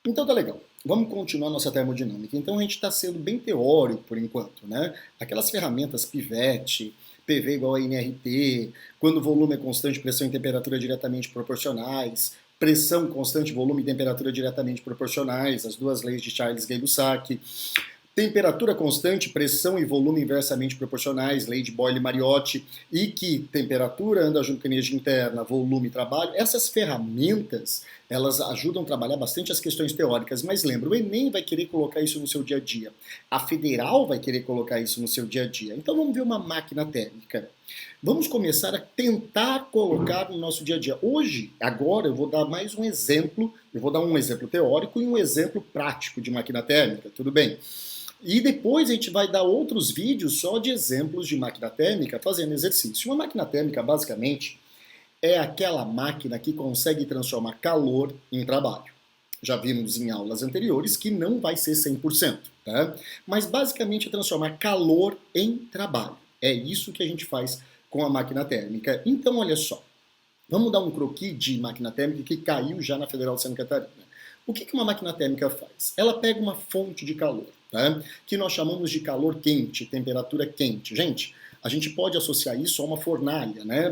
Então tá legal. Vamos continuar nossa termodinâmica. Então a gente está sendo bem teórico por enquanto, né? Aquelas ferramentas pivete, PV igual a nRT, quando o volume é constante, pressão e temperatura diretamente proporcionais, pressão constante, volume e temperatura diretamente proporcionais, as duas leis de Charles Gay-Lussac. Temperatura constante, pressão e volume inversamente proporcionais, lei de Boyle-Mariotti, e que temperatura anda junto com energia interna, volume e trabalho. Essas ferramentas, elas ajudam a trabalhar bastante as questões teóricas, mas lembra, o Enem vai querer colocar isso no seu dia a dia, a Federal vai querer colocar isso no seu dia a dia. Então vamos ver uma máquina térmica. Vamos começar a tentar colocar no nosso dia a dia. Hoje, agora, eu vou dar mais um exemplo, eu vou dar um exemplo teórico e um exemplo prático de máquina térmica, tudo bem? E depois a gente vai dar outros vídeos só de exemplos de máquina térmica fazendo exercício. Uma máquina térmica, basicamente, é aquela máquina que consegue transformar calor em trabalho. Já vimos em aulas anteriores que não vai ser 100%, tá? Mas basicamente é transformar calor em trabalho. É isso que a gente faz com a máquina térmica. Então, olha só, vamos dar um croquis de máquina térmica que caiu já na Federal de Santa Catarina. O que uma máquina térmica faz? Ela pega uma fonte de calor, tá? Que nós chamamos de calor quente, temperatura quente. Gente, a gente pode associar isso a uma fornalha, né?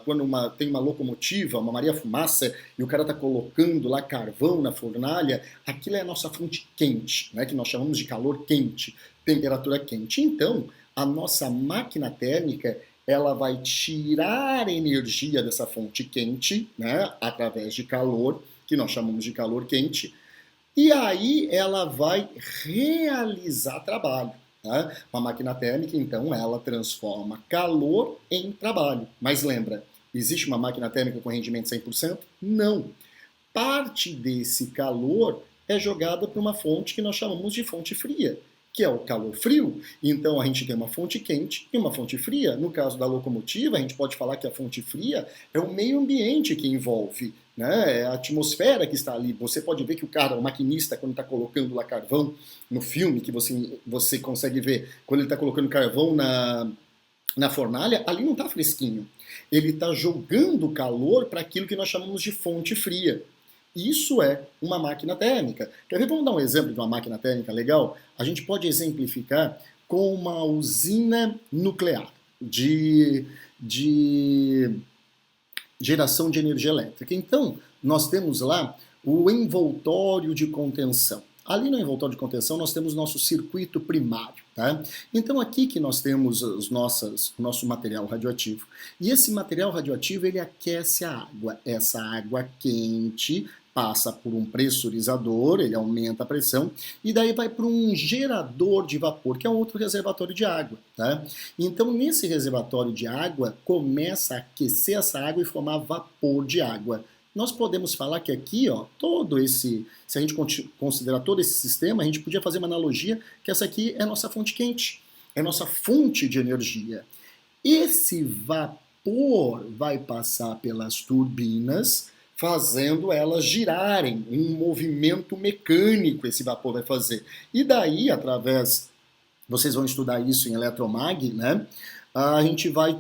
Quando tem uma locomotiva, uma Maria-Fumaça, e o cara está colocando lá carvão na fornalha, aquilo é a nossa fonte quente, né? Que nós chamamos de calor quente, temperatura quente. Então, a nossa máquina térmica, ela vai tirar energia dessa fonte quente, né? Através de calor, que nós chamamos de calor quente, e aí ela vai realizar trabalho. Tá? Uma máquina térmica, então, ela transforma calor em trabalho. Mas lembra, existe uma máquina térmica com rendimento 100%? Não. Parte desse calor é jogada para uma fonte que nós chamamos de fonte fria, que é o calor frio. Então a gente tem uma fonte quente e uma fonte fria. No caso da locomotiva, a gente pode falar que a fonte fria é o meio ambiente que envolve, né? É a atmosfera que está ali. Você pode ver que o maquinista, quando está colocando lá carvão no filme, que você consegue ver, quando ele está colocando carvão na fornalha, ali não está fresquinho. Ele está jogando calor para aquilo que nós chamamos de fonte fria. Isso é uma máquina térmica. Quer ver? Vamos dar um exemplo de uma máquina térmica legal? A gente pode exemplificar com uma usina nuclear de geração de energia elétrica. Então, nós temos lá o envoltório de contenção. Ali no envoltório de contenção nós temos nosso circuito primário, tá? Então aqui que nós temos o nosso material radioativo. E esse material radioativo ele aquece a água. Essa água quente passa por um pressurizador, ele aumenta a pressão, e daí vai para um gerador de vapor, que é um outro reservatório de água, tá? Então nesse reservatório de água começa a aquecer essa água e formar vapor de água. Nós podemos falar que aqui, ó, se a gente considerar todo esse sistema, a gente podia fazer uma analogia que essa aqui é a nossa fonte quente, é a nossa fonte de energia. Esse vapor vai passar pelas turbinas, fazendo elas girarem, um movimento mecânico esse vapor vai fazer. E daí, vocês vão estudar isso em eletromag, né? A gente vai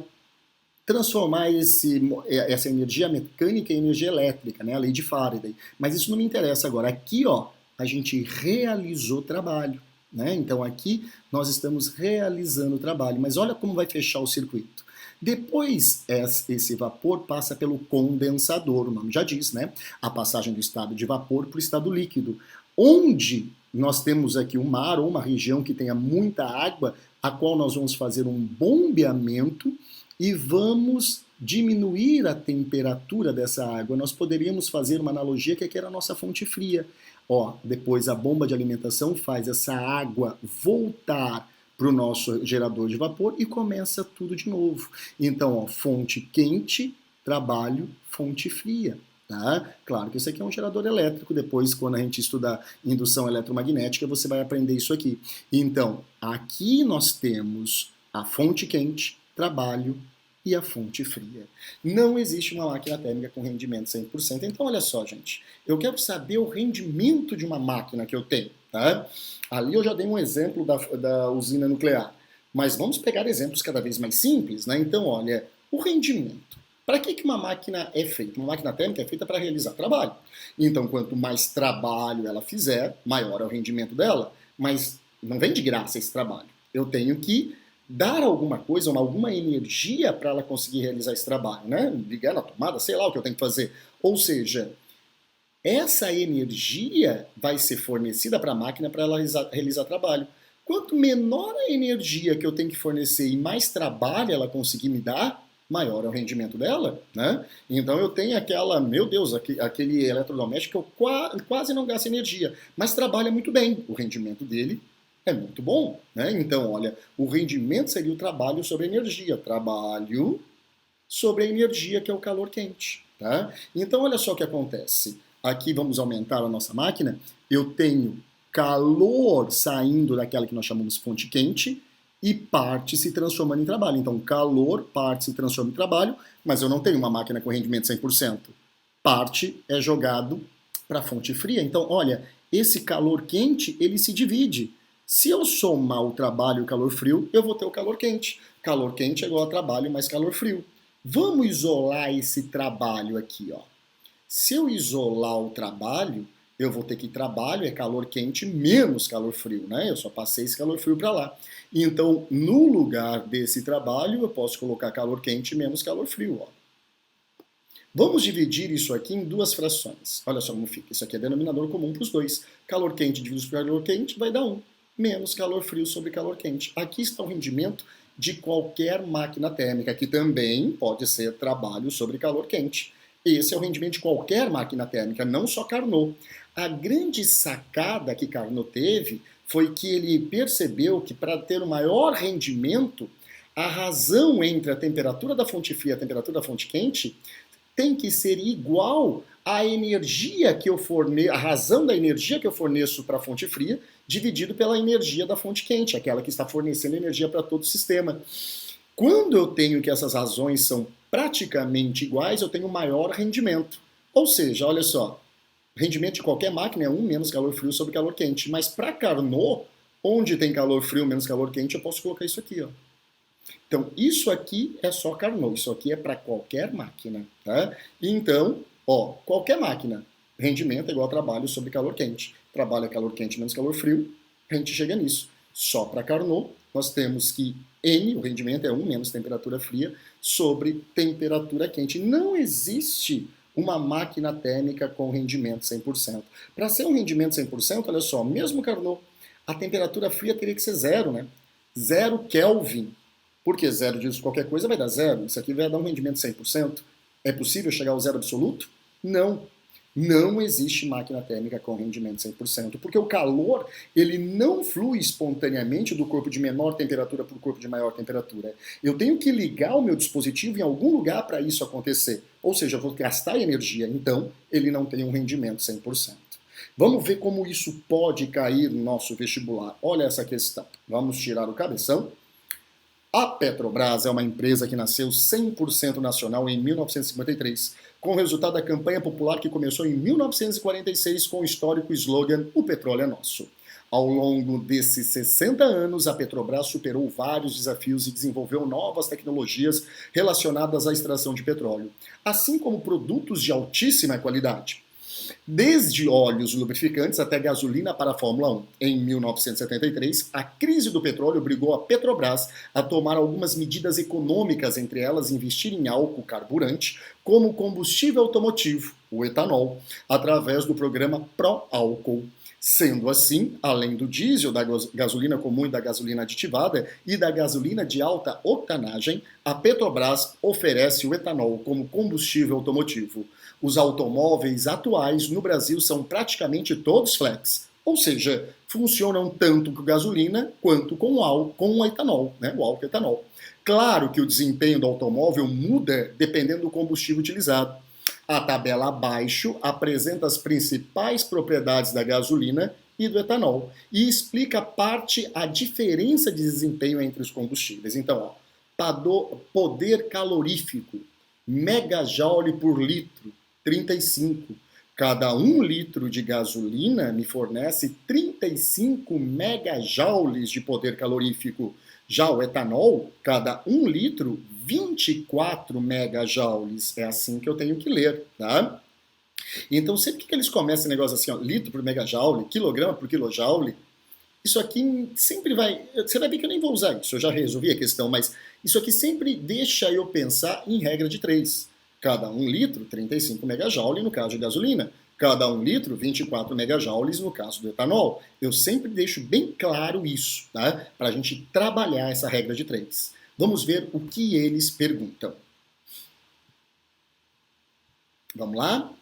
transformar essa energia mecânica em energia elétrica, né? A lei de Faraday. Mas isso não me interessa agora. Aqui, ó, a gente realizou trabalho, né? Então aqui nós estamos realizando o trabalho. Mas olha como vai fechar o circuito. Depois, esse vapor passa pelo condensador, o nome já diz, né? A passagem do estado de vapor para o estado líquido, onde nós temos aqui um mar ou uma região que tenha muita água, a qual nós vamos fazer um bombeamento e vamos diminuir a temperatura dessa água. Nós poderíamos fazer uma analogia que aqui era a nossa fonte fria. Ó, depois a bomba de alimentação faz essa água voltar para o nosso gerador de vapor e começa tudo de novo. Então, ó, fonte quente, trabalho, fonte fria. Tá? Claro que isso aqui é um gerador elétrico, depois quando a gente estudar indução eletromagnética você vai aprender isso aqui. Então, aqui nós temos a fonte quente, trabalho e a fonte fria. Não existe uma máquina térmica com rendimento 100%. Então, olha só, gente, eu quero saber o rendimento de uma máquina que eu tenho. Tá? Ali eu já dei um exemplo da usina nuclear, mas vamos pegar exemplos cada vez mais simples, né? Então, olha, o rendimento. Para que uma máquina é feita? Uma máquina térmica é feita para realizar trabalho. Então, quanto mais trabalho ela fizer, maior é o rendimento dela. Mas não vem de graça esse trabalho. Eu tenho que dar alguma coisa, alguma energia para ela conseguir realizar esse trabalho, né? Ligar na tomada, sei lá o que eu tenho que fazer. Ou seja, essa energia vai ser fornecida para a máquina para ela realizar trabalho. Quanto menor a energia que eu tenho que fornecer e mais trabalho ela conseguir me dar, maior é o rendimento dela, né? Então eu tenho aquela, meu Deus, aquele eletrodoméstico que eu quase não gasto energia, mas trabalha muito bem. O rendimento dele é muito bom, né? Então, olha, o rendimento seria o trabalho sobre a energia. Trabalho sobre a energia, que é o calor quente, tá? Então, olha só o que acontece. Aqui vamos aumentar a nossa máquina. Eu tenho calor saindo daquela que nós chamamos fonte quente e parte se transformando em trabalho. Então, calor, parte se transforma em trabalho, mas eu não tenho uma máquina com rendimento 100%. Parte é jogado para a fonte fria. Então, olha, esse calor quente, ele se divide. Se eu somar o trabalho e o calor frio, eu vou ter o calor quente. Calor quente é igual a trabalho mais calor frio. Vamos isolar esse trabalho aqui, ó. Se eu isolar o trabalho, eu vou ter que trabalho é calor quente menos calor frio, né? Eu só passei esse calor frio para lá. Então, no lugar desse trabalho, eu posso colocar calor quente menos calor frio, ó. Vamos dividir isso aqui em duas frações. Olha só como fica. Isso aqui é denominador comum para os dois. Calor quente dividido por calor quente vai dar 1. Menos calor frio sobre calor quente. Aqui está o rendimento de qualquer máquina térmica, que também pode ser trabalho sobre calor quente. Esse é o rendimento de qualquer máquina térmica, não só Carnot. A grande sacada que Carnot teve foi que ele percebeu que para ter o maior rendimento, a razão entre a temperatura da fonte fria e a temperatura da fonte quente tem que ser igual à energia que eu forneço, a razão da energia que eu forneço para a fonte fria, dividido pela energia da fonte quente, aquela que está fornecendo energia para todo o sistema. Quando eu tenho que essas razões são praticamente iguais, eu tenho maior rendimento. Ou seja, olha só, rendimento de qualquer máquina é 1 menos calor frio sobre calor quente. Mas para Carnot, onde tem calor frio menos calor quente, eu posso colocar isso aqui, ó. Então, isso aqui é só Carnot, isso aqui é para qualquer máquina, tá? Então, ó, qualquer máquina, rendimento é igual a trabalho sobre calor quente. Trabalho é calor quente menos calor frio, a gente chega nisso. Só para Carnot, nós temos que N, o rendimento é 1 menos temperatura fria, sobre temperatura quente. Não existe uma máquina térmica com rendimento 100%. Para ser um rendimento 100%, olha só, mesmo Carnot, a temperatura fria teria que ser 0, né? 0 Kelvin. Porque 0 diz qualquer coisa vai dar 0. Isso aqui vai dar um rendimento 100%. É possível chegar ao zero absoluto? Não. Não existe máquina térmica com rendimento 100%, porque o calor ele não flui espontaneamente do corpo de menor temperatura para o corpo de maior temperatura. Eu tenho que ligar o meu dispositivo em algum lugar para isso acontecer. Ou seja, eu vou gastar energia, então ele não tem um rendimento 100%. Vamos ver como isso pode cair no nosso vestibular. Olha essa questão. Vamos tirar o cabeção. A Petrobras é uma empresa que nasceu 100% nacional em 1953, com o resultado da campanha popular que começou em 1946 com o histórico slogan "O petróleo é nosso". Ao longo desses 60 anos, a Petrobras superou vários desafios e desenvolveu novas tecnologias relacionadas à extração de petróleo, assim como produtos de altíssima qualidade. Desde óleos lubrificantes até gasolina para a Fórmula 1. Em 1973, a crise do petróleo obrigou a Petrobras a tomar algumas medidas econômicas, entre elas investir em álcool carburante como combustível automotivo, o etanol, através do programa Pró-Álcool. Sendo assim, além do diesel, da gasolina comum e da gasolina aditivada e da gasolina de alta octanagem, a Petrobras oferece o etanol como combustível automotivo. Os automóveis atuais no Brasil são praticamente todos flex, ou seja, funcionam tanto com gasolina quanto com o etanol, né? O álcool etanol. Claro que o desempenho do automóvel muda dependendo do combustível utilizado. A tabela abaixo apresenta as principais propriedades da gasolina e do etanol e explica a diferença de desempenho entre os combustíveis. Então, ó, poder calorífico, megajoule por litro, 35. Cada 1 litro de gasolina me fornece 35 megajoules de poder calorífico. Já o etanol, cada 1 litro, 24 megajoules. É assim que eu tenho que ler, tá? Então, sempre que eles começam esse negócio assim, ó, litro por megajoule, quilograma por quilojoule, isso aqui sempre vai... Você vai ver que eu nem vou usar isso, eu já resolvi a questão, mas isso aqui sempre deixa eu pensar em regra de 3. Cada 1 litro, 35 megajoule no caso de gasolina. Cada 1 litro, 24 megajoules no caso do etanol. Eu sempre deixo bem claro isso, tá? Para a gente trabalhar essa regra de 3. Vamos ver o que eles perguntam. Vamos lá?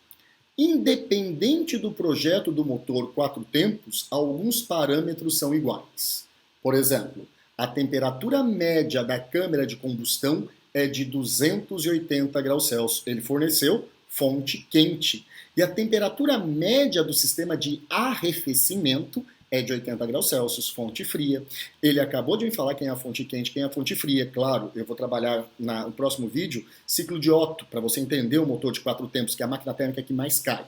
Independente do projeto do motor 4 tempos, alguns parâmetros são iguais. Por exemplo, a temperatura média da câmara de combustão é de 280 graus Celsius. Ele forneceu fonte quente. E a temperatura média do sistema de arrefecimento é de 80 graus Celsius, fonte fria. Ele acabou de me falar quem é a fonte quente, quem é a fonte fria. Claro, eu vou trabalhar no próximo vídeo ciclo de Otto, para você entender o motor de 4 tempos, que é a máquina térmica que mais cai.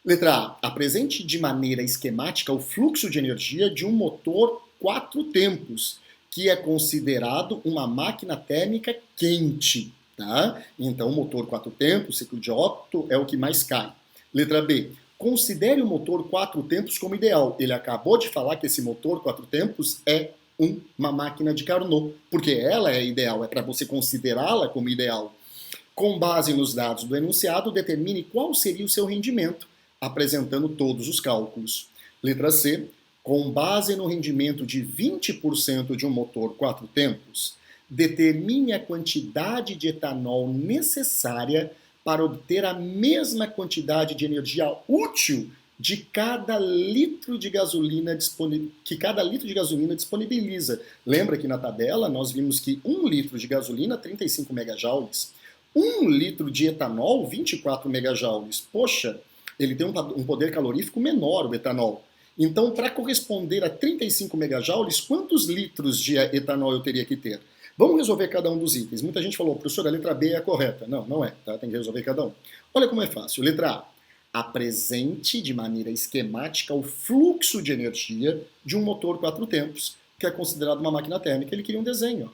Letra A. Apresente de maneira esquemática o fluxo de energia de um motor 4 tempos, que é considerado uma máquina térmica quente. Tá? Então, o motor 4 tempos, ciclo de Otto, é o que mais cai. Letra B. Considere o motor 4 tempos como ideal. Ele acabou de falar que esse motor 4 tempos é uma máquina de Carnot, porque ela é ideal, é para você considerá-la como ideal. Com base nos dados do enunciado, determine qual seria o seu rendimento, apresentando todos os cálculos. Letra C. Com base no rendimento de 20% de um motor 4 tempos, determine a quantidade de etanol necessária para obter a mesma quantidade de energia útil de cada litro de gasolina que cada litro de gasolina disponibiliza. Lembra que na tabela nós vimos que 1 litro de gasolina, 35 megajoules, 1 litro de etanol, 24 megajoules. Poxa, ele tem um poder calorífico menor, o etanol. Então, para corresponder a 35 megajoules, quantos litros de etanol eu teria que ter? Vamos resolver cada um dos itens. Muita gente falou, professor, a letra B é a correta. Não, não é, tá? Tem que resolver cada um. Olha como é fácil. Letra A. Apresente de maneira esquemática o fluxo de energia de um motor 4 tempos, que é considerado uma máquina térmica. Ele queria um desenho. Ó.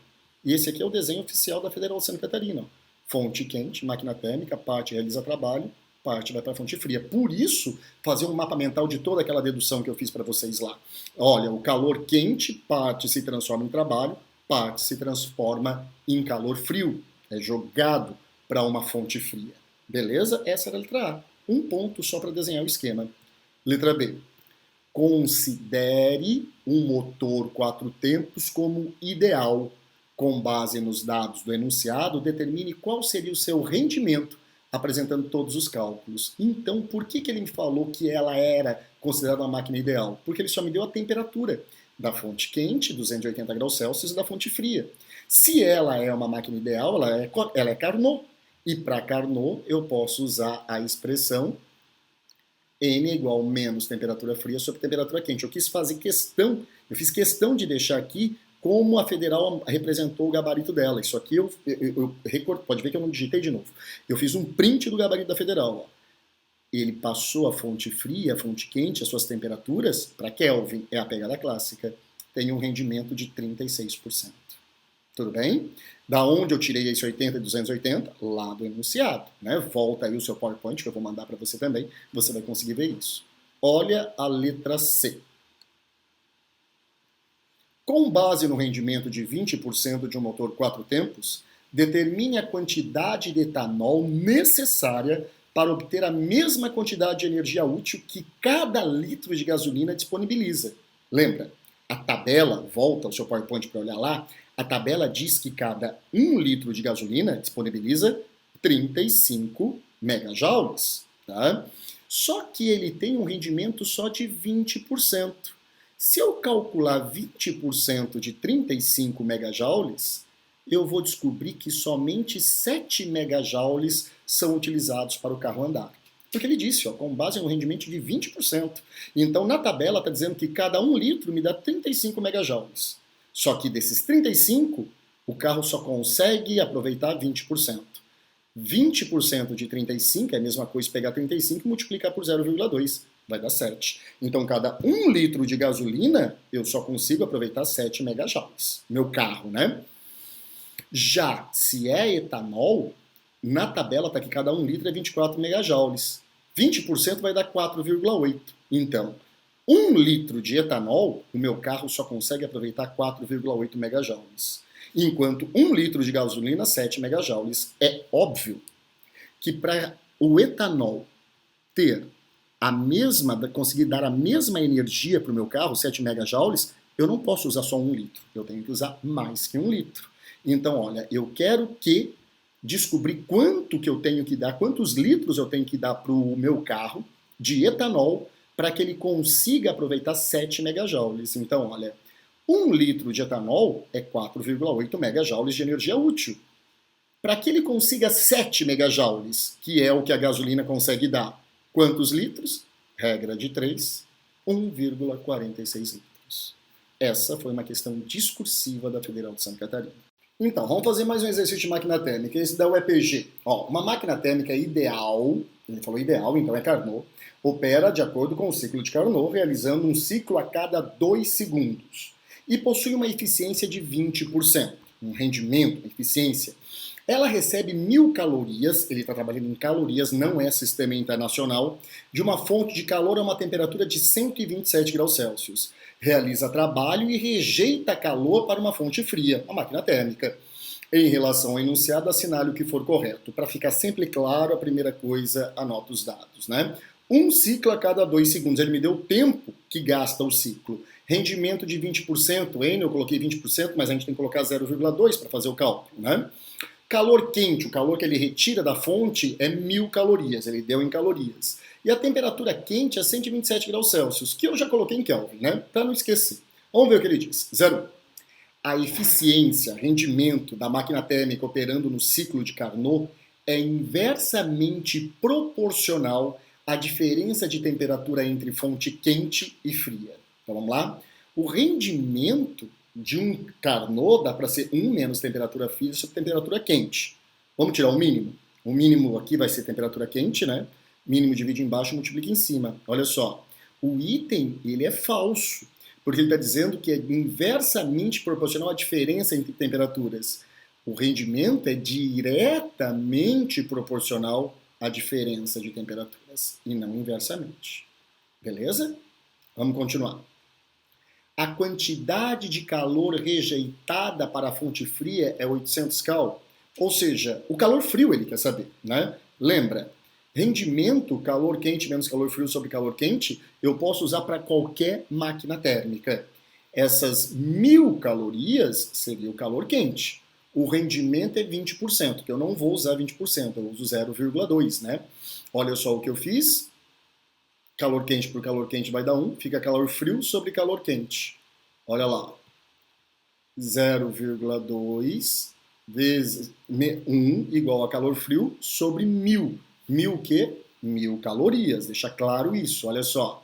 E esse aqui é o desenho oficial da Federal de Santa Catarina. Ó. Fonte quente, máquina térmica, parte realiza trabalho, parte vai para a fonte fria. Por isso, fazer um mapa mental de toda aquela dedução que eu fiz para vocês lá. Olha, o calor quente, parte se transforma em trabalho, parte se transforma em calor frio, é jogado para uma fonte fria. Beleza? Essa era a letra A. Um ponto só para desenhar o esquema. Letra B. Considere um motor 4 tempos como ideal. Com base nos dados do enunciado, determine qual seria o seu rendimento, apresentando todos os cálculos. Então, por que ele me falou que ela era considerada uma máquina ideal? Porque ele só me deu a temperatura da fonte quente, 280 graus Celsius, e da fonte fria. Se ela é uma máquina ideal, ela é Carnot. E para Carnot, eu posso usar a expressão N igual menos temperatura fria sobre temperatura quente. Eu fiz questão de deixar aqui como a Federal representou o gabarito dela. Isso aqui eu recorto, pode ver que eu não digitei de novo. Eu fiz um print do gabarito da Federal. Ó. Ele passou a fonte fria, a fonte quente, as suas temperaturas, para Kelvin, é a pegada clássica, tem um rendimento de 36%. Tudo bem? Da onde eu tirei esse 80 e 280? Lá do enunciado. Né? Volta aí o seu PowerPoint, que eu vou mandar para você também, você vai conseguir ver isso. Olha a letra C. Com base no rendimento de 20% de um motor 4 tempos, determine a quantidade de etanol necessária para obter a mesma quantidade de energia útil que cada litro de gasolina disponibiliza. Lembra, a tabela, volta ao seu PowerPoint para olhar lá, a tabela diz que cada 1 litro de gasolina disponibiliza 35 megajoules. Tá? Só que ele tem um rendimento só de 20%. Se eu calcular 20% de 35 megajoules, eu vou descobrir que somente 7 megajoules são utilizados para o carro andar. Porque ele disse, ó, com base no rendimento de 20%. Então, na tabela está dizendo que cada 1 litro me dá 35 megajoules. Só que desses 35, o carro só consegue aproveitar 20%. 20% de 35 é a mesma coisa pegar 35 e multiplicar por 0,2. vai dar 7. Então, cada 1 litro de gasolina, eu só consigo aproveitar 7 megajoules. Meu carro, né? Já se é etanol, na tabela está que cada 1 litro é 24 megajoules. 20% vai dar 4,8. Então, 1 litro de etanol, o meu carro só consegue aproveitar 4,8 megajoules. Enquanto 1 litro de gasolina, 7 megajoules. É óbvio que para o etanol ter conseguir dar a mesma energia para o meu carro, 7 megajoules, eu não posso usar só 1 litro. Eu tenho que usar mais que 1 litro. Então, olha, eu quero descobrir quanto que eu tenho que dar, quantos litros eu tenho que dar para o meu carro de etanol para que ele consiga aproveitar 7 megajoules. Então, olha, 1 litro de etanol é 4,8 megajoules de energia útil. Para que ele consiga 7 megajoules, que é o que a gasolina consegue dar, quantos litros? Regra de 3, 1,46 litros. Essa foi uma questão discursiva da Federal de Santa Catarina. Então, vamos fazer mais um exercício de máquina térmica, esse da UEPG. Ó, uma máquina térmica ideal, ele falou ideal, então é Carnot, opera de acordo com o ciclo de Carnot, realizando um ciclo a cada 2 segundos. E possui uma eficiência de 20%, um rendimento, uma eficiência. Ela recebe 1.000 calorias, ele está trabalhando em calorias, não é sistema internacional, de uma fonte de calor a uma temperatura de 127 graus Celsius. Realiza trabalho e rejeita calor para uma fonte fria, a máquina térmica. Em relação ao enunciado, assinale o que for correto. Para ficar sempre claro, a primeira coisa, anota os dados, né? Um ciclo a cada 2 segundos. Ele me deu o tempo que gasta o ciclo. Rendimento de 20%, N eu coloquei 20%, mas a gente tem que colocar 0,2 para fazer o cálculo, né? Calor quente, o calor que ele retira da fonte é 1.000 calorias, ele deu em calorias. E a temperatura quente é 127 graus Celsius, que eu já coloquei em Kelvin, né? Para não esquecer. Vamos ver o que ele diz. 0. A eficiência, rendimento da máquina térmica operando no ciclo de Carnot é inversamente proporcional à diferença de temperatura entre fonte quente e fria. Então vamos lá? O rendimento de um Carnot dá para ser 1 menos temperatura fria sobre temperatura quente. Vamos tirar o mínimo? O mínimo aqui vai ser temperatura quente, né? Mínimo divide embaixo e multiplica em cima. Olha só, o item ele é falso, porque ele está dizendo que é inversamente proporcional à diferença entre temperaturas. O rendimento é diretamente proporcional à diferença de temperaturas, e não inversamente. Beleza? Vamos continuar. A quantidade de calor rejeitada para a fonte fria é 800 cal. Ou seja, o calor frio ele quer saber, né? Lembra, rendimento, calor quente menos calor frio sobre calor quente, eu posso usar para qualquer máquina térmica. Essas 1.000 calorias seria o calor quente. O rendimento é 20%, que eu não vou usar 20%, eu uso 0,2, né? Olha só o que eu fiz. Calor quente por calor quente vai dar 1, fica calor frio sobre calor quente. Olha lá. 0,2 vezes 1 igual a calor frio sobre 1.000. 1.000 o quê? 1.000 calorias. Deixa claro isso. Olha só.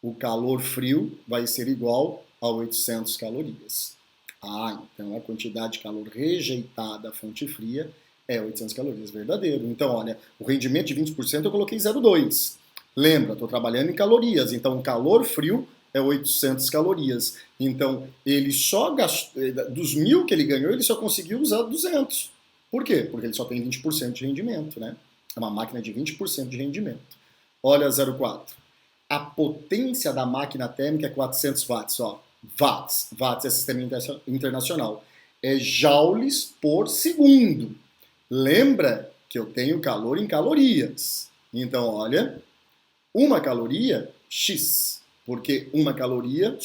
O calor frio vai ser igual a 800 calorias. Ah, então a quantidade de calor rejeitada à fonte fria é 800 calorias. Verdadeiro. Então, olha, o rendimento de 20% eu coloquei 0,2. Lembra, estou trabalhando em calorias, então o calor frio é 800 calorias. Então, ele só gastou, dos 1.000 que ele ganhou, ele só conseguiu usar 200. Por quê? Porque ele só tem 20% de rendimento, né? É uma máquina de 20% de rendimento. Olha 0,4. A potência da máquina térmica é 400 watts, ó. Watts. Watts é sistema internacional. É joules por segundo. Lembra que eu tenho calor em calorias. Então, olha... Uma caloria, X, porque uma caloria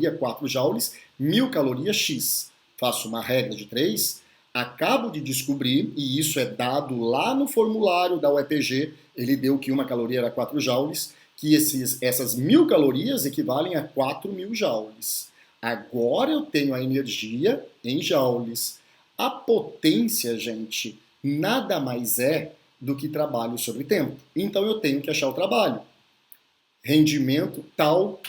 é 4 joules, 1.000 calorias, X. Faço uma regra de 3, acabo de descobrir, e isso é dado lá no formulário da UEPG, ele deu que uma caloria era 4 joules, que essas 1.000 calorias equivalem a 4.000 joules. Agora eu tenho a energia em joules. A potência, gente, nada mais é do que trabalho sobre tempo. Então eu tenho que achar o trabalho. Rendimento tal,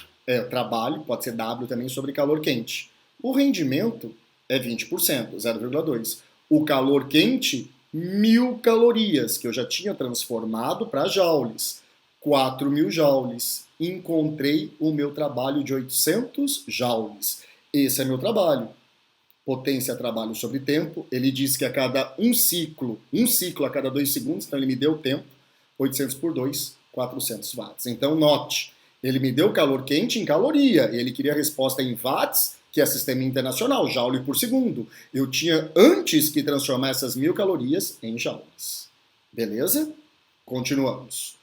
trabalho, pode ser W também, sobre calor quente. O rendimento é 20%, 0,2. O calor quente, 1.000 calorias, que eu já tinha transformado para joules. 4.000 joules. Encontrei o meu trabalho de 800 joules. Esse é meu trabalho. Potência, trabalho sobre tempo. Ele diz que a cada um ciclo a cada 2 segundos, então ele me deu tempo, 800 por 2, 400 watts. Então, note, ele me deu calor quente em caloria, ele queria a resposta em watts, que é sistema internacional, joule por segundo. Eu tinha antes que transformar essas 1.000 calorias em joules. Beleza? Continuamos.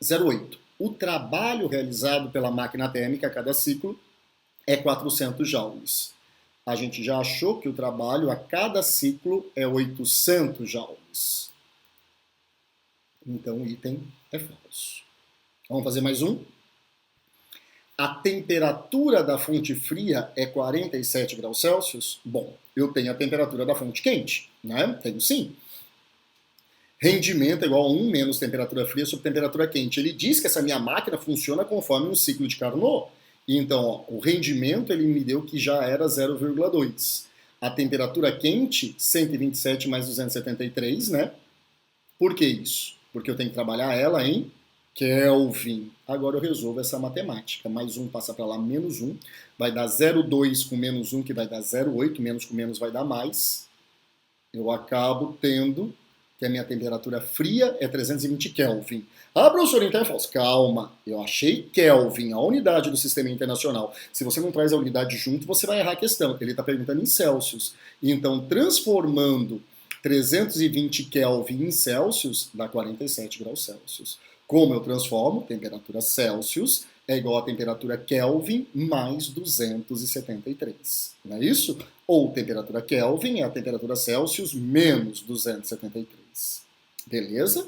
08. O trabalho realizado pela máquina térmica a cada ciclo é 400 joules. A gente já achou que o trabalho a cada ciclo é 800 joules. Então o item é falso. Vamos fazer mais um? A temperatura da fonte fria é 47 graus Celsius? Bom, eu tenho a temperatura da fonte quente, né? Tenho sim. Rendimento é igual a 1 menos temperatura fria sobre temperatura quente. Ele diz que essa minha máquina funciona conforme um ciclo de Carnot. Então, ó, o rendimento ele me deu que já era 0,2. A temperatura quente, 127 mais 273, né? Por que isso? Porque eu tenho que trabalhar ela em Kelvin. Agora eu resolvo essa matemática. Mais 1 passa para lá, menos 1. Vai dar 0,2 com menos 1, que vai dar 0,8. Menos com menos vai dar mais. Eu acabo tendo que a minha temperatura fria é 320 Kelvin. Ah, professor, então é falso. Calma, eu achei Kelvin, a unidade do sistema internacional. Se você não traz a unidade junto, você vai errar a questão. Ele está perguntando em Celsius. Então, transformando 320 Kelvin em Celsius, dá 47 graus Celsius. Como eu transformo? Temperatura Celsius é igual a temperatura Kelvin mais 273. Não é isso? Ou temperatura Kelvin é a temperatura Celsius menos 273. Beleza?